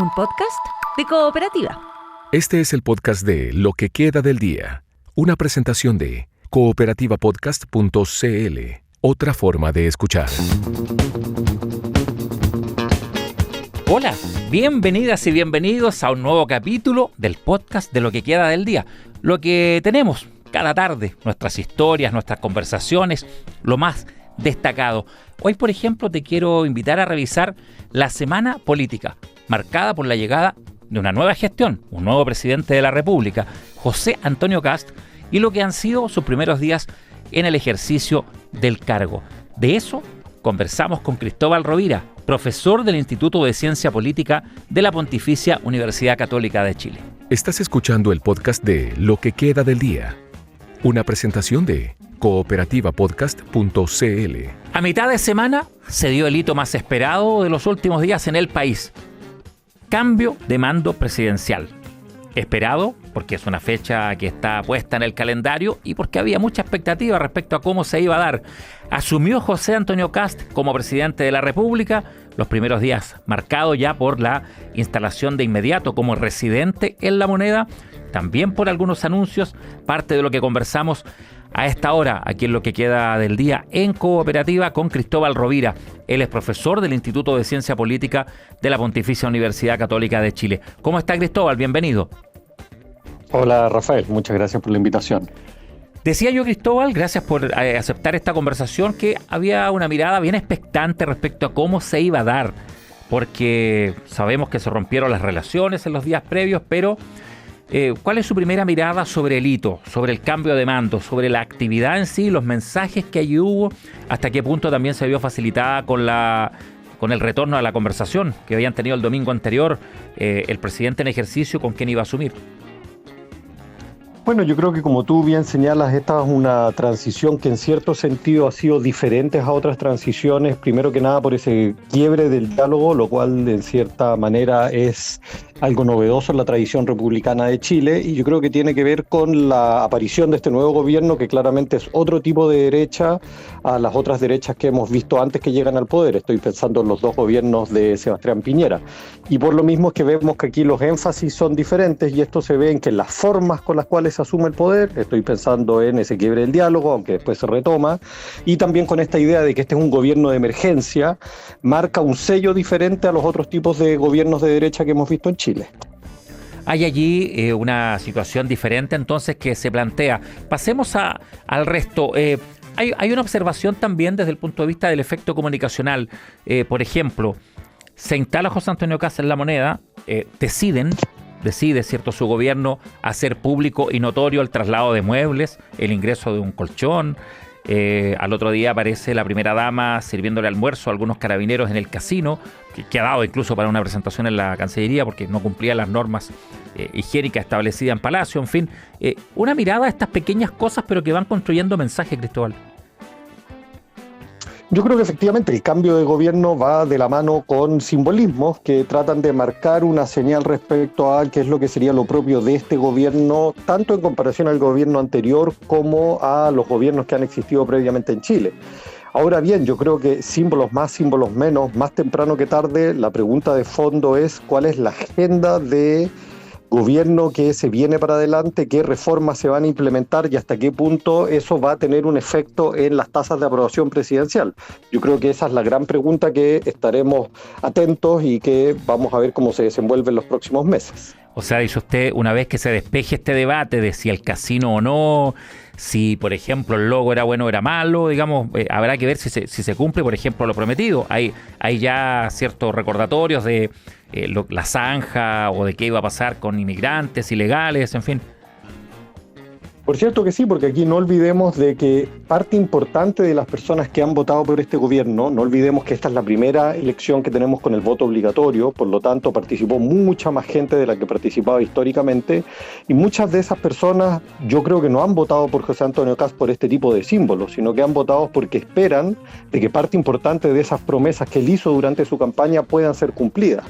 un podcast de Cooperativa. Este es el podcast de Lo que queda del día, una presentación de cooperativapodcast.cl, otra forma de escuchar. Hola, bienvenidas y bienvenidos a un nuevo capítulo del podcast de Lo que queda del día. Lo que tenemos cada tarde, nuestras historias, nuestras conversaciones, lo más destacado. Hoy, por ejemplo, te quiero invitar a revisar la semana política, marcada por la llegada de una nueva gestión, un nuevo presidente de la República, José Antonio Kast, y lo que han sido sus primeros días en el ejercicio del cargo. De eso conversamos con Cristóbal Rovira, profesor del Instituto de Ciencia Política de la Pontificia Universidad Católica de Chile. Estás escuchando el podcast de Lo que queda del día, una presentación de cooperativapodcast.cl. A mitad de semana se dio el hito más esperado de los últimos días en el país: cambio de mando presidencial. Esperado porque es una fecha que está puesta en el calendario y porque había mucha expectativa respecto a cómo se iba a dar. Asumió José Antonio Kast como presidente de la República, los primeros días marcados ya por la instalación de inmediato como residente en La Moneda, también por algunos anuncios, parte de lo que conversamos a esta hora, aquí en Lo que queda del día, en Cooperativa, con Cristóbal Rovira. Él es profesor del Instituto de Ciencia Política de la Pontificia Universidad Católica de Chile. ¿Cómo está, Cristóbal? Bienvenido. Hola, Rafael. Muchas gracias por la invitación. Decía yo, Cristóbal, gracias por aceptar esta conversación, que había una mirada bien expectante respecto a cómo se iba a dar, porque sabemos que se rompieron las relaciones en los días previos, pero ¿cuál es su primera mirada sobre el hito, sobre el cambio de mando, sobre la actividad en sí, los mensajes que allí hubo, hasta qué punto también se vio facilitada con el retorno a la conversación que habían tenido el domingo anterior el presidente en ejercicio con quien iba a asumir? Bueno, yo creo que como tú bien señalas, esta es una transición que en cierto sentido ha sido diferente a otras transiciones, primero que nada por ese quiebre del diálogo, lo cual en cierta manera es algo novedoso en la tradición republicana de Chile, y yo creo que tiene que ver con la aparición de este nuevo gobierno, que claramente es otro tipo de derecha a las otras derechas que hemos visto antes que llegan al poder. Estoy pensando en los dos gobiernos de Sebastián Piñera, y por lo mismo es que vemos que aquí los énfasis son diferentes, y esto se ve en que las formas con las cuales se asume el poder, estoy pensando en ese quiebre del diálogo, aunque después se retoma, y también con esta idea de que este es un gobierno de emergencia, marca un sello diferente a los otros tipos de gobiernos de derecha que hemos visto en Chile. Hay allí una situación diferente entonces que se plantea. Pasemos al resto. Hay una observación también desde el punto de vista del efecto comunicacional. Por ejemplo, se instala José Antonio Kast en La Moneda, decide, ¿cierto?, su gobierno hacer público y notorio el traslado de muebles, el ingreso de un colchón. Al otro día aparece la primera dama sirviéndole almuerzo a algunos carabineros en el casino, que ha dado incluso para una presentación en la Cancillería porque no cumplía las normas higiénicas establecidas en Palacio. En fin, una mirada a estas pequeñas cosas, pero que van construyendo mensaje, Cristóbal. Yo creo que efectivamente el cambio de gobierno va de la mano con simbolismos que tratan de marcar una señal respecto a qué es lo que sería lo propio de este gobierno, tanto en comparación al gobierno anterior como a los gobiernos que han existido previamente en Chile. Ahora bien, yo creo que símbolos más, símbolos menos, más temprano que tarde, la pregunta de fondo es cuál es la agenda de gobierno que se viene para adelante, qué reformas se van a implementar y hasta qué punto eso va a tener un efecto en las tasas de aprobación presidencial. Yo creo que esa es la gran pregunta que estaremos atentos y que vamos a ver cómo se desenvuelve en los próximos meses. O sea, dice usted, una vez que se despeje este debate de si el casino o no, si, por ejemplo, el logo era bueno o era malo, digamos, habrá que ver si se cumple, por ejemplo, lo prometido. Hay ya ciertos recordatorios de la zanja o de qué iba a pasar con inmigrantes ilegales, en fin. Por cierto que sí, porque aquí no olvidemos de que parte importante de las personas que han votado por este gobierno, no olvidemos que esta es la primera elección que tenemos con el voto obligatorio, por lo tanto participó mucha más gente de la que participaba históricamente, y muchas de esas personas yo creo que no han votado por José Antonio Kast por este tipo de símbolos, sino que han votado porque esperan de que parte importante de esas promesas que él hizo durante su campaña puedan ser cumplidas.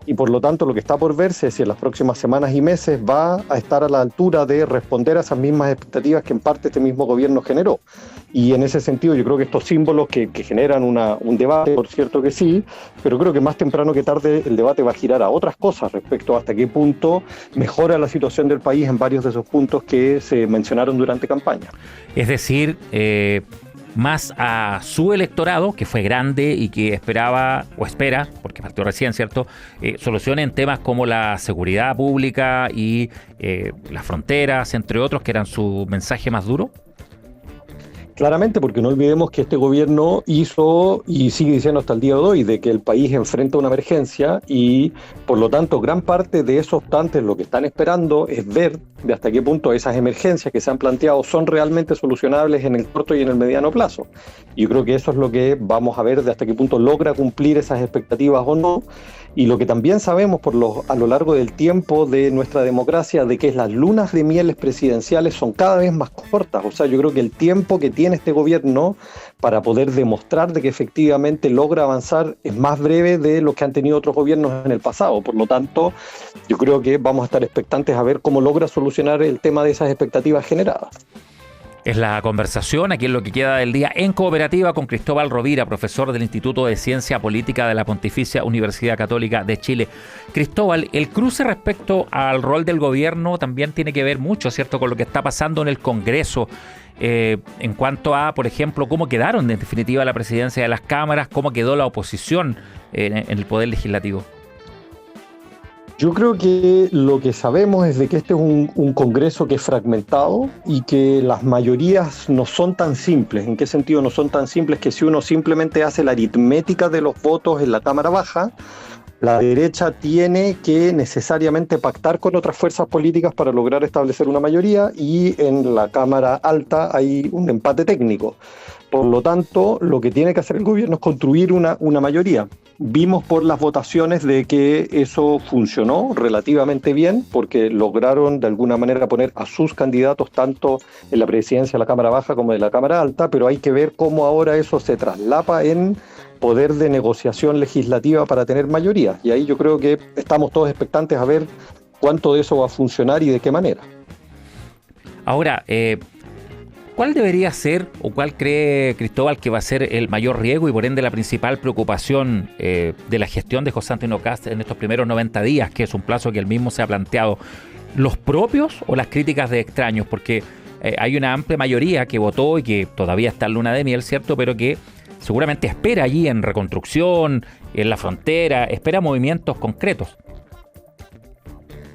y por lo tanto lo que está por verse es si en las próximas semanas y meses va a estar a la altura de responder a esas mismas expectativas que en parte este mismo gobierno generó. Y en ese sentido yo creo que estos símbolos que generan un debate, por cierto que sí, pero creo que más temprano que tarde el debate va a girar a otras cosas respecto a hasta qué punto mejora la situación del país en varios de esos puntos que se mencionaron durante campaña. Es decir, más a su electorado, que fue grande y que esperaba, o espera, porque partió recién, ¿cierto?, soluciones en temas como la seguridad pública y las fronteras, entre otros, que eran su mensaje más duro. Claramente, porque no olvidemos que este gobierno hizo y sigue diciendo hasta el día de hoy de que el país enfrenta una emergencia y por lo tanto gran parte de esos optantes lo que están esperando es ver de hasta qué punto esas emergencias que se han planteado son realmente solucionables en el corto y en el mediano plazo. Yo creo que eso es lo que vamos a ver de hasta qué punto logra cumplir esas expectativas o no. Y lo que también sabemos a lo largo del tiempo de nuestra democracia, de que las lunas de mieles presidenciales son cada vez más cortas. O sea, yo creo que el tiempo que tiene este gobierno para poder demostrar de que efectivamente logra avanzar es más breve de lo que han tenido otros gobiernos en el pasado. Por lo tanto, yo creo que vamos a estar expectantes a ver cómo logra solucionar el tema de esas expectativas generadas. Es la conversación aquí en Lo que queda del día en Cooperativa con Cristóbal Rovira, profesor del Instituto de Ciencia Política de la Pontificia Universidad Católica de Chile. Cristóbal, el cruce respecto al rol del gobierno también tiene que ver mucho, ¿cierto?, con lo que está pasando en el Congreso en cuanto a, por ejemplo, cómo quedaron en definitiva la presidencia de las cámaras, cómo quedó la oposición en el Poder Legislativo. Yo creo que lo que sabemos es de que este es un Congreso que es fragmentado y que las mayorías no son tan simples. ¿En qué sentido no son tan simples? Que si uno simplemente hace la aritmética de los votos en la Cámara Baja, la derecha tiene que necesariamente pactar con otras fuerzas políticas para lograr establecer una mayoría y en la Cámara Alta hay un empate técnico. Por lo tanto, lo que tiene que hacer el gobierno es construir una mayoría. Vimos por las votaciones de que eso funcionó relativamente bien porque lograron de alguna manera poner a sus candidatos tanto en la presidencia de la Cámara Baja como de la Cámara Alta, pero hay que ver cómo ahora eso se traslapa en poder de negociación legislativa para tener mayoría. Y ahí yo creo que estamos todos expectantes a ver cuánto de eso va a funcionar y de qué manera. Ahora, ¿cuál debería ser o cuál cree Cristóbal que va a ser el mayor riesgo y por ende la principal preocupación de la gestión de José Antonio Kast en estos primeros 90 días, que es un plazo que él mismo se ha planteado? ¿Los propios o las críticas de extraños? Porque hay una amplia mayoría que votó y que todavía está en luna de miel, ¿cierto?, pero que seguramente espera allí en reconstrucción, en la frontera, espera movimientos concretos.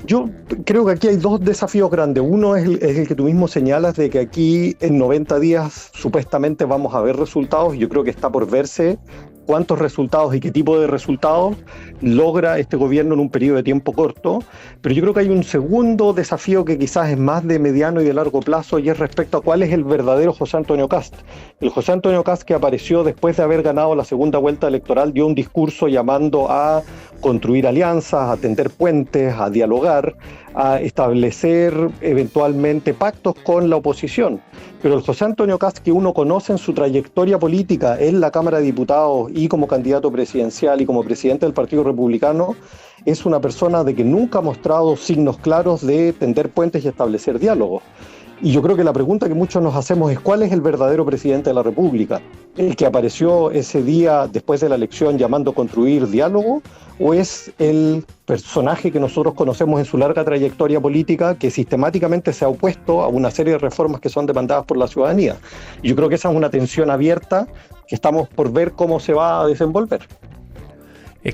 Yo creo que aquí hay dos desafíos grandes. Uno es el que tú mismo señalas de que aquí en 90 días supuestamente vamos a ver resultados. Yo creo que está por verse cuántos resultados y qué tipo de resultados logra este gobierno en un periodo de tiempo corto. Pero yo creo que hay un segundo desafío que quizás es más de mediano y de largo plazo y es respecto a cuál es el verdadero José Antonio Kast. El José Antonio Kast que apareció después de haber ganado la segunda vuelta electoral dio un discurso llamando a construir alianzas, a tender puentes, a dialogar, a establecer eventualmente pactos con la oposición. Pero el José Antonio Kast que uno conoce en su trayectoria política en la Cámara de Diputados y como candidato presidencial y como presidente del Partido Republicano, es una persona de que nunca ha mostrado signos claros de tender puentes y establecer diálogos. Y yo creo que la pregunta que muchos nos hacemos es ¿cuál es el verdadero presidente de la República? ¿El que apareció ese día después de la elección llamando a construir diálogo? ¿O es el personaje que nosotros conocemos en su larga trayectoria política que sistemáticamente se ha opuesto a una serie de reformas que son demandadas por la ciudadanía? Y yo creo que esa es una tensión abierta que estamos por ver cómo se va a desenvolver.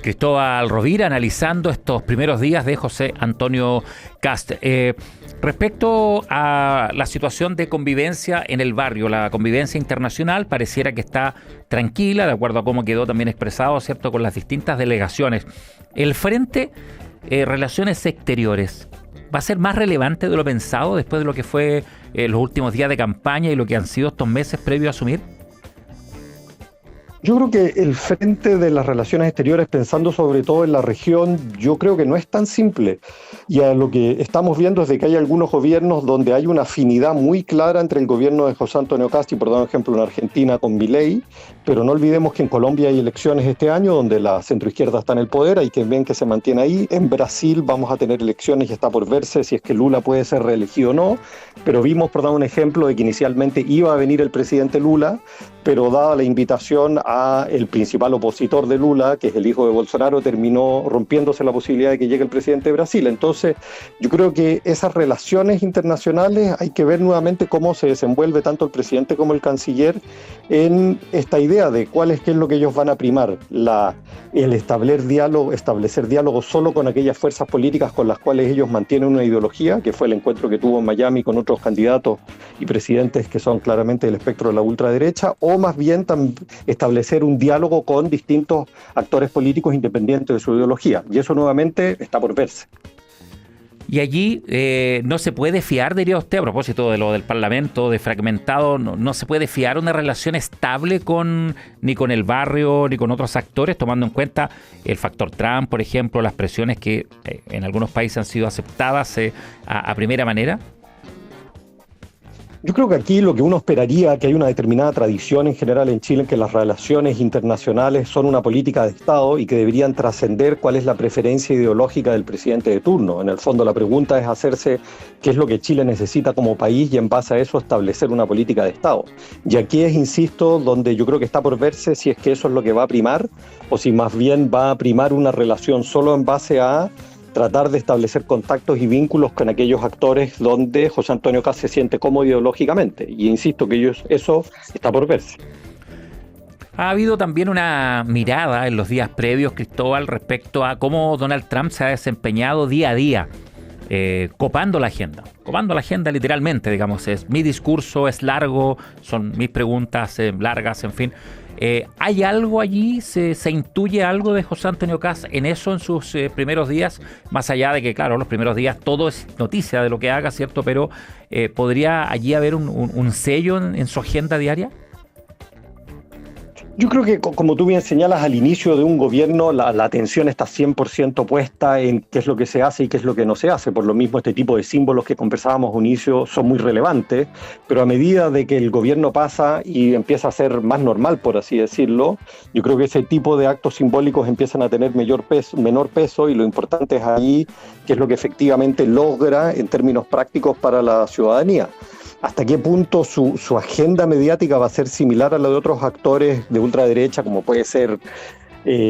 Cristóbal Rovira analizando estos primeros días de José Antonio Kast. Respecto a la situación de convivencia en el barrio, la convivencia internacional pareciera que está tranquila, de acuerdo a cómo quedó también expresado, ¿cierto?, con las distintas delegaciones. El Frente Relaciones Exteriores, ¿va a ser más relevante de lo pensado después de lo que fue los últimos días de campaña y lo que han sido estos meses previos a asumir? Yo creo que el frente de las relaciones exteriores, pensando sobre todo en la región, yo creo que no es tan simple. Y a lo que estamos viendo es de que hay algunos gobiernos donde hay una afinidad muy clara entre el gobierno de José Antonio Kast y, por dar un ejemplo, en Argentina con Milei, pero no olvidemos que en Colombia hay elecciones este año donde la centroizquierda está en el poder, hay que ver que se mantiene ahí. En Brasil vamos a tener elecciones y está por verse si es que Lula puede ser reelegido o no, pero vimos, por dar un ejemplo, de que inicialmente iba a venir el presidente Lula, pero dada la invitación a el principal opositor de Lula, que es el hijo de Bolsonaro, terminó rompiéndose la posibilidad de que llegue el presidente de Brasil. Entonces, yo creo que esas relaciones internacionales hay que ver nuevamente cómo se desenvuelve tanto el presidente como el canciller en esta idea de qué es lo que ellos van a primar, el establecer diálogo solo con aquellas fuerzas políticas con las cuales ellos mantienen una ideología, que fue el encuentro que tuvo en Miami con otros candidatos y presidentes que son claramente del espectro de la ultraderecha, o más bien establecer un diálogo con distintos actores políticos independientes de su ideología. Y eso nuevamente está por verse. Y allí no se puede fiar, diría usted, a propósito de lo del Parlamento, de fragmentado, no se puede fiar una relación estable ni con el barrio, ni con otros actores, tomando en cuenta el factor Trump, por ejemplo, las presiones que en algunos países han sido aceptadas a primera manera. Yo creo que aquí lo que uno esperaría, que hay una determinada tradición en general en Chile, en que las relaciones internacionales son una política de Estado y que deberían trascender cuál es la preferencia ideológica del presidente de turno. En el fondo la pregunta es hacerse qué es lo que Chile necesita como país y en base a eso establecer una política de Estado. Y aquí es, insisto, donde yo creo que está por verse si es que eso es lo que va a primar o si más bien va a primar una relación solo en base a tratar de establecer contactos y vínculos con aquellos actores donde José Antonio Kast se siente cómodo ideológicamente. Y insisto que eso está por verse. Ha habido también una mirada en los días previos, Cristóbal, respecto a cómo Donald Trump se ha desempeñado día a día, copando la agenda literalmente, digamos. Mi discurso es largo, son mis preguntas largas, en fin. ¿Hay algo allí? ¿Se intuye algo de José Antonio Kast en eso, en sus primeros días? Más allá de que, claro, los primeros días todo es noticia de lo que haga, ¿cierto? Pero ¿podría allí haber un sello en su agenda diaria? Yo creo que, como tú bien señalas, al inicio de un gobierno la atención está 100% puesta en qué es lo que se hace y qué es lo que no se hace. Por lo mismo, este tipo de símbolos que conversábamos al inicio son muy relevantes, pero a medida de que el gobierno pasa y empieza a ser más normal, por así decirlo, yo creo que ese tipo de actos simbólicos empiezan a tener menor peso y lo importante es ahí qué es lo que efectivamente logra en términos prácticos para la ciudadanía. ¿Hasta qué punto su agenda mediática va a ser similar a la de otros actores de ultraderecha, como puede ser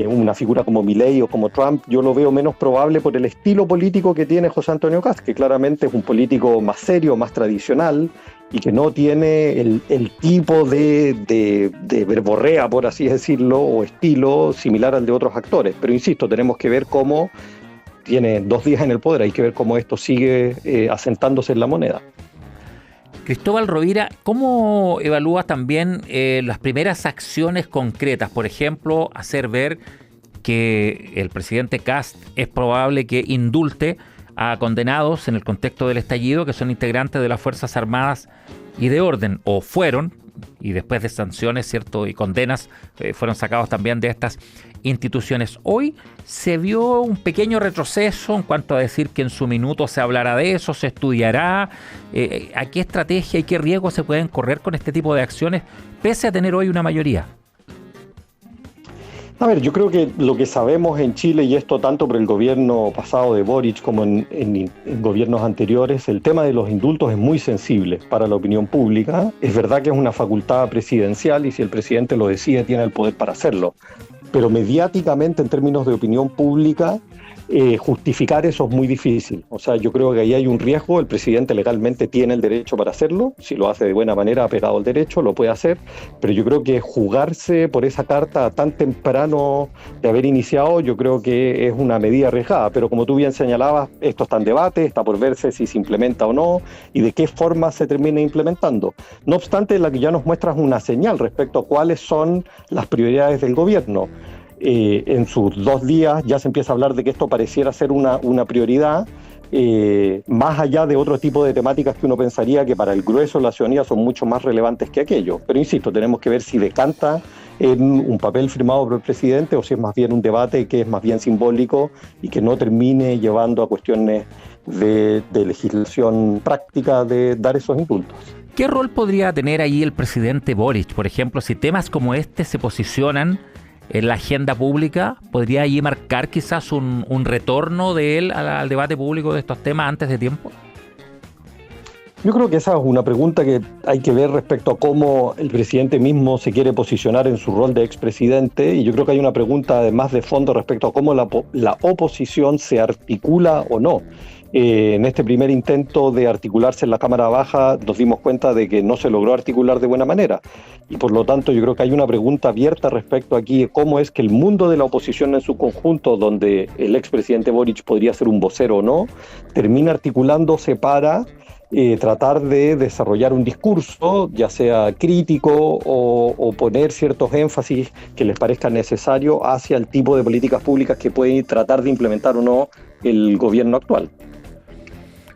una figura como Milei o como Trump? Yo lo veo menos probable por el estilo político que tiene José Antonio Kast, que claramente es un político más serio, más tradicional, y que no tiene el tipo de verborrea, por así decirlo, o estilo similar al de otros actores. Pero insisto, tenemos que ver cómo tiene 2 días en el poder, hay que ver cómo esto sigue asentándose en la moneda. Cristóbal Rovira, ¿cómo evalúas también las primeras acciones concretas? Por ejemplo, hacer ver que el presidente Kast es probable que indulte a condenados en el contexto del estallido que son integrantes de las Fuerzas Armadas y de Orden, o fueron, y después de sanciones, ¿cierto?, y condenas, fueron sacados también de estas instituciones. Hoy se vio un pequeño retroceso en cuanto a decir que en su minuto se hablará de eso, se estudiará. ¿A qué estrategia y qué riesgos se pueden correr con este tipo de acciones, pese a tener hoy una mayoría? A ver, yo creo que lo que sabemos en Chile, y esto tanto por el gobierno pasado de Boric como en gobiernos anteriores, el tema de los indultos es muy sensible para la opinión pública. Es verdad que es una facultad presidencial y si el presidente lo decide tiene el poder para hacerlo. Pero mediáticamente, en términos de opinión pública, justificar eso es muy difícil. O sea, yo creo que ahí hay un riesgo. El presidente legalmente tiene el derecho para hacerlo. Si lo hace de buena manera, apegado al derecho, lo puede hacer. Pero yo creo que jugarse por esa carta tan temprano de haber iniciado, yo creo que es una medida arriesgada. Pero como tú bien señalabas, esto está en debate, está por verse si se implementa o no y de qué forma se termina implementando. No obstante, la que ya nos muestra es una señal respecto a cuáles son las prioridades del gobierno. En sus 2 días ya se empieza a hablar de que esto pareciera ser una prioridad, más allá de otro tipo de temáticas que uno pensaría que para el grueso de la ciudadanía son mucho más relevantes que aquello. Pero insisto, tenemos que ver si decanta en un papel firmado por el presidente o si es más bien un debate que es más bien simbólico y que no termine llevando a cuestiones de legislación práctica de dar esos indultos. ¿Qué rol podría tener ahí el presidente Boric? Por ejemplo, si temas como este se posicionan en la agenda pública, ¿podría allí marcar quizás un retorno de él al debate público de estos temas antes de tiempo? Yo creo que esa es una pregunta que hay que ver respecto a cómo el presidente mismo se quiere posicionar en su rol de expresidente, y yo creo que hay una pregunta además de fondo respecto a cómo la oposición se articula o no. En este primer intento de articularse en la Cámara Baja nos dimos cuenta de que no se logró articular de buena manera y por lo tanto yo creo que hay una pregunta abierta respecto aquí de cómo es que el mundo de la oposición en su conjunto, donde el expresidente Boric podría ser un vocero o no, termina articulándose para tratar de desarrollar un discurso, ya sea crítico o poner ciertos énfasis que les parezca necesario hacia el tipo de políticas públicas que puede tratar de implementar o no el gobierno actual.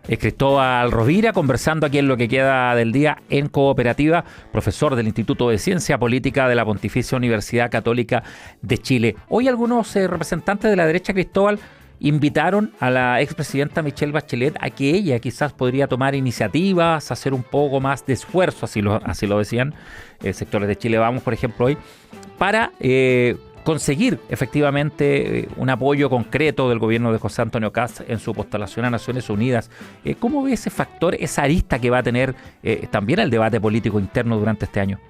Cristóbal Rovira, conversando aquí en Lo que queda del día en Cooperativa, profesor del Instituto de Ciencia Política de la Pontificia Universidad Católica de Chile. Hoy algunos representantes de la derecha, Cristóbal, invitaron a la expresidenta Michelle Bachelet a que ella quizás podría tomar iniciativas, hacer un poco más de esfuerzo, así lo decían sectores de Chile Vamos, por ejemplo, hoy, para conseguir efectivamente un apoyo concreto del gobierno de José Antonio Kast en su postulación a Naciones Unidas. ¿Cómo ve ese factor, esa arista que va a tener también el debate político interno durante este año?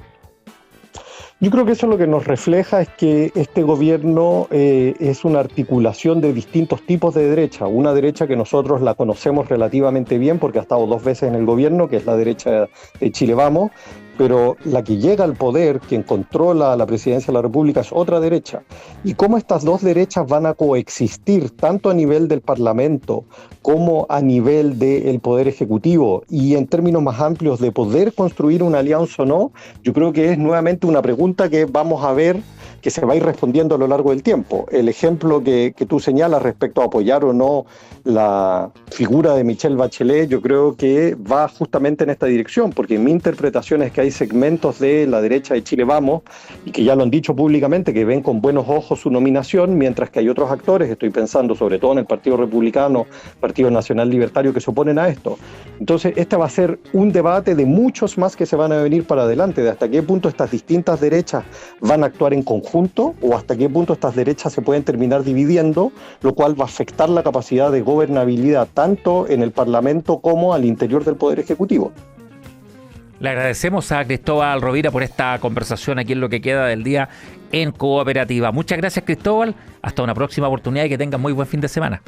Yo creo que eso lo que nos refleja es que este gobierno es una articulación de distintos tipos de derecha. Una derecha que nosotros la conocemos relativamente bien porque ha estado 2 veces en el gobierno, que es la derecha de Chile Vamos, pero la que llega al poder, quien controla la presidencia de la República, es otra derecha. Y cómo estas dos derechas van a coexistir, tanto a nivel del Parlamento como a nivel del Poder Ejecutivo, y en términos más amplios de poder construir una alianza o no, yo creo que es nuevamente una pregunta que vamos a ver que se va a ir respondiendo a lo largo del tiempo. El ejemplo que tú señalas respecto a apoyar o no la figura de Michelle Bachelet, yo creo que va justamente en esta dirección, porque mi interpretación es que hay segmentos de la derecha de Chile Vamos, y que ya lo han dicho públicamente, que ven con buenos ojos su nominación, mientras que hay otros actores, estoy pensando sobre todo en el Partido Republicano, Partido Nacional Libertario, que se oponen a esto. Entonces, este va a ser un debate de muchos más que se van a venir para adelante, de hasta qué punto estas distintas derechas van a actuar en conjunto, o hasta qué punto estas derechas se pueden terminar dividiendo, lo cual va a afectar la capacidad de gobernabilidad tanto en el Parlamento como al interior del Poder Ejecutivo. Le agradecemos a Cristóbal Rovira por esta conversación aquí en Lo que queda del día en Cooperativa. Muchas gracias, Cristóbal. Hasta una próxima oportunidad y que tengan muy buen fin de semana.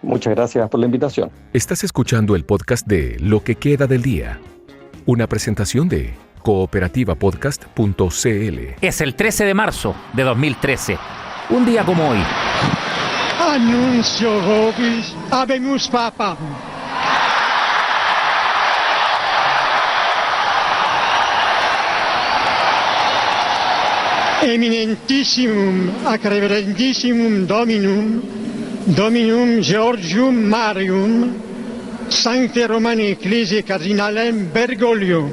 Muchas gracias por la invitación. Estás escuchando el podcast de Lo que queda del día, una presentación de cooperativapodcast.cl. Es el 13 de marzo de 2013, un día como hoy. Annuncio vobis habemus papam. Eminentissimum ac reverendissimum Dominum Georgium Marium, Sancte Romani Ecclesiae Cardinalem Bergoglio,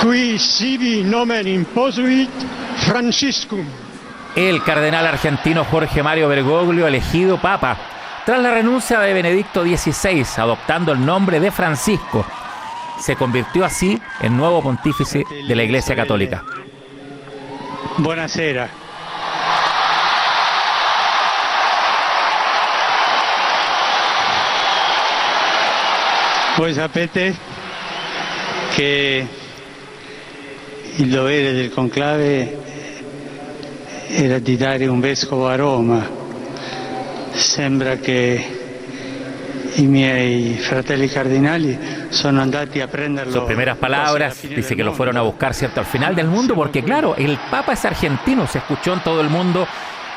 qui sibi nomen imposuit Franciscum. El cardenal argentino Jorge Mario Bergoglio, elegido papa tras la renuncia de Benedicto XVI, adoptando el nombre de Francisco, se convirtió así en nuevo pontífice de la Iglesia Católica. Buonasera. Voi sapete che il dovere del conclave era di dare un vescovo a Roma. Sembra che i miei fratelli cardinali sono andati a prenderlo. Sus primeras palabras, dice que lo fueron a buscar, ¿cierto?, al final del mundo, porque claro, el Papa es argentino, se escuchó en todo el mundo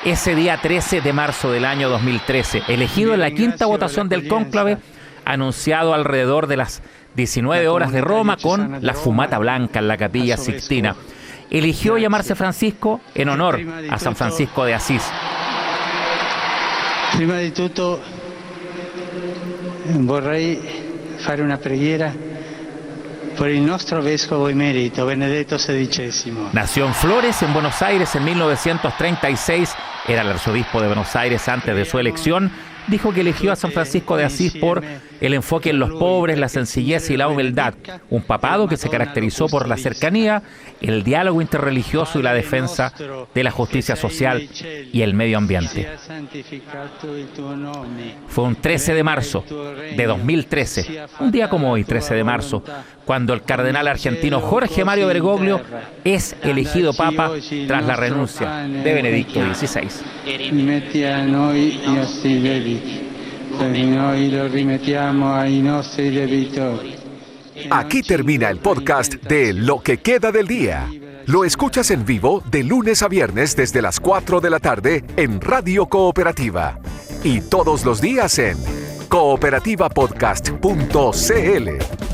ese día 13 de marzo del año 2013, elegido en la quinta votación del cónclave, anunciado alrededor de las 19 horas de Roma con la fumata blanca en la Capilla Sixtina. Eligió llamarse Francisco en honor a San Francisco de Asís. Prima di tutto vorrei fare una preghiera por il nostro vescovo emerito Benedetto XVI. Nació en Flores, en Buenos Aires, en 1936. Era el arzobispo de Buenos Aires antes de su elección. Dijo que eligió a San Francisco de Asís por el enfoque en los pobres, la sencillez y la humildad. Un papado que se caracterizó por la cercanía, el diálogo interreligioso y la defensa de la justicia social y el medio ambiente. Fue un 13 de marzo de 2013, un día como hoy, 13 de marzo, cuando el cardenal argentino Jorge Mario Bergoglio es elegido papa tras la renuncia de Benedicto XVI. Rimetti a noi i nostri debiti, perché noi lo rimettiamo ai nostri debitori. Aquí termina el podcast de Lo que queda del día. Lo escuchas en vivo de lunes a viernes desde las 4 de la tarde en Radio Cooperativa. Y todos los días en cooperativapodcast.cl.